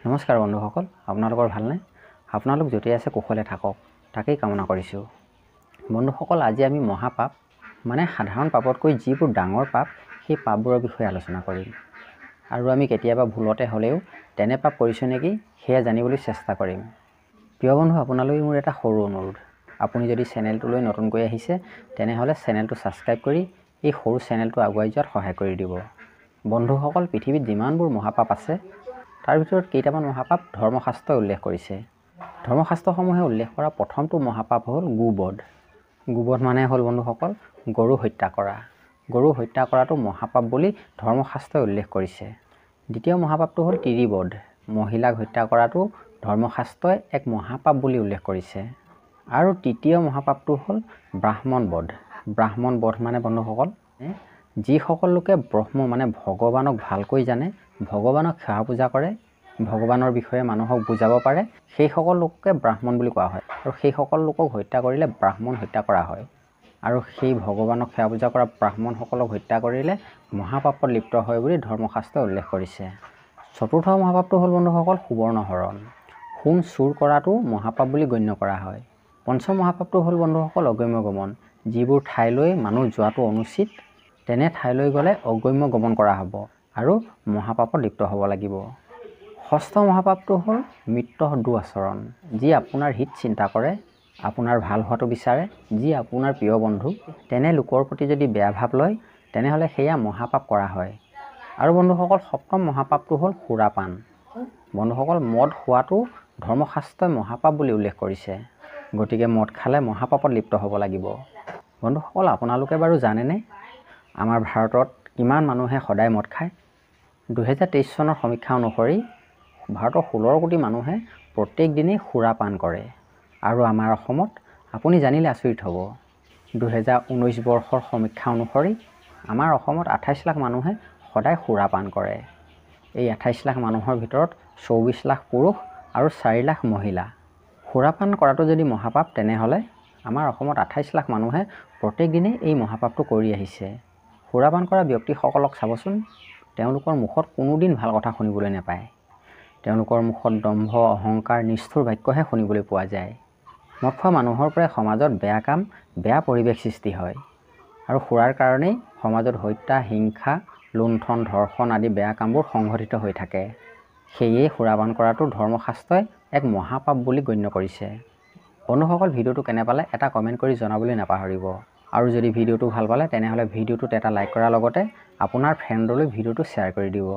নমস্কাৰ বন্ধুসকল, আপোনালোকৰ ভালনে? আপোনালোক য'তে আছে কুশলে থাকক তাকেই কামনা কৰিছোঁ। বন্ধুসকল, আজি আমি মহাপাপ মানে সাধাৰণ পাপতকৈ যিবোৰ ডাঙৰ পাপ সেই পাপবোৰৰ বিষয়ে আলোচনা কৰিম। আৰু আমি কেতিয়াবা ভুলতে হ'লেও তেনে পাপ কৰিছোঁ নেকি সেয়া জানিবলৈ চেষ্টা কৰিম। প্ৰিয় বন্ধু, আপোনালৈ মোৰ এটা সৰু অনুৰোধ। আপুনি যদি চেনেলটোলৈ নতুনকৈ আহিছে তেনেহ'লে চেনেলটো ছাবস্ক্ৰাইব কৰি এই সৰু চেনেলটো আগুৱাই যোৱাত সহায় কৰি দিব। বন্ধুসকল, পৃথিৱীত যিমানবোৰ মহাপাপ আছে তাৰ ভিতৰত কেইটামান মহাপাপ ধৰ্মশাস্ত্ৰই উল্লেখ কৰিছে। ধৰ্মশাস্ত্ৰসমূহে উল্লেখ কৰা প্ৰথমটো মহাপাপ হ'ল গোবধ। গোবধ মানে হ'ল বন্ধুসকল গৰু হত্যা কৰা। গৰু হত্যা কৰাটো মহাপাপ বুলি ধৰ্মশাস্ত্ৰই উল্লেখ কৰিছে। দ্বিতীয় মহাপাপটো হ'ল তিৰিবধ। মহিলাক হত্যা কৰাটো ধৰ্মশাস্ত্ৰই এক মহাপাপ বুলি উল্লেখ কৰিছে। আৰু তৃতীয় মহাপাপটো হ'ল ব্ৰাহ্মণবধ। ব্ৰাহ্মণবধ মানে বন্ধুসকল যিসকল লোকে ব্ৰহ্ম মানে ভগৱানক ভালকৈ জানে, ভগৱানক সেৱা পূজা কৰে, ভগৱানৰ বিষয়ে মানুহক বুজাব পাৰে, সেইসকল লোককে ব্ৰাহ্মণ বুলি কোৱা হয়। আৰু সেইসকল লোকক হত্যা কৰিলে ব্ৰাহ্মণ হত্যা কৰা হয়। আৰু সেই ভগৱানক সেৱা পূজা কৰা ব্ৰাহ্মণসকলক হত্যা কৰিলে মহাপাপত লিপ্ত হয় বুলি ধৰ্মশাস্ত্ৰই উল্লেখ কৰিছে। চতুৰ্থ মহাপাপটো হ'ল বন্ধুসকল সুবৰ্ণহৰণ। সোণ চুৰ কৰাটো মহাপাপ বুলি গণ্য কৰা হয়। পঞ্চম মহাপাপটো হ'ল বন্ধুসকল অগম্য গমন। যিবোৰ ঠাইলৈ মানুহ যোৱাটো অনুচিত তেনে ঠাইলৈ গ'লে অগম্য গমন কৰা হ'ব আৰু মহাপাপত লিপ্ত হ'ব লাগিব। ষষ্ঠ মহাপাপটো হ'ল মিত্ৰ দুৰাচৰণ। যি আপোনাৰ হিত চিন্তা কৰে, আপোনাৰ ভাল হোৱাটো বিচাৰে, যি আপোনাৰ প্ৰিয় বন্ধু, তেনে লোকৰ প্ৰতি যদি বেয়া ভাৱ লয় তেনেহ'লে সেয়া মহাপাপ কৰা হয়। আৰু বন্ধুসকল সপ্তম মহাপাপটো হ'ল সুৰাপান। বন্ধুসকল মদ খোৱাটো ধৰ্মশাস্ত্ৰই মহাপাপ বুলি উল্লেখ কৰিছে। গতিকে মদ খালে মহাপাপত লিপ্ত হ'ব লাগিব। বন্ধুসকল, আপোনালোকে বাৰু জানেনে আমাৰ ভাৰতত কিমান মানুহে সদায় মদ খায়? 2023 চনৰ সমীক্ষা অনুসৰি ভাৰতৰ 16 কোটি মানুহে প্ৰত্যেক দিনেই সুৰাপান কৰে। আৰু আমাৰ অসমত আপুনি জানিলে আচৰিত হ'ব, 2019 বৰ্ষৰ সমীক্ষা অনুসৰি আমাৰ অসমত 28 লাখ মানুহে সদায় সুৰাপান কৰে। এই 28 লাখ মানুহৰ ভিতৰত 24 লাখ পুৰুষ আৰু 4 লাখ মহিলা। সুৰাপান কৰাটো যদি মহাপাপ তেনেহ'লে আমাৰ অসমত 28 লাখ মানুহে প্ৰত্যেক দিনেই এই মহাপাপটো কৰি আহিছে। সুৰাপান কৰা ব্যক্তিসকলক চাবচোন, তেওঁলোকৰ মুখত কোনোদিন ভাল কথা শুনিবলৈ নাপায়। তেওঁলোকৰ মুখত দম্ভ, অহংকাৰ, নিষ্ঠুৰ বাক্যহে শুনিবলৈ পোৱা যায়। মদ খোৱা মানুহৰ পৰাই সমাজত বেয়া কাম, বেয়া পৰিৱেশ সৃষ্টি হয়। আৰু সুৰাৰ কাৰণেই সমাজত হত্যা, হিংসা, লুণ্ঠন, ধৰ্ষণ আদি বেয়া কামবোৰ সংঘটিত হৈ থাকে। সেয়ে সুৰাপান কৰাটো ধৰ্মশাস্ত্ৰই এক মহাপাপ বুলি গণ্য কৰিছে। বন্ধুসকল, ভিডিঅ'টো কেনে পালে এটা কমেণ্ট কৰি জনাবলৈ নাপাহৰিব। আৰু যদি ভিডিঅ'টো ভাল পালে তেনেহ'লে ভিডিঅ'টোত এটা লাইক কৰাৰ লগতে আপোনাৰ ফ্ৰেণ্ডলৈ ভিডিঅ'টো শ্বেয়াৰ কৰি দিব।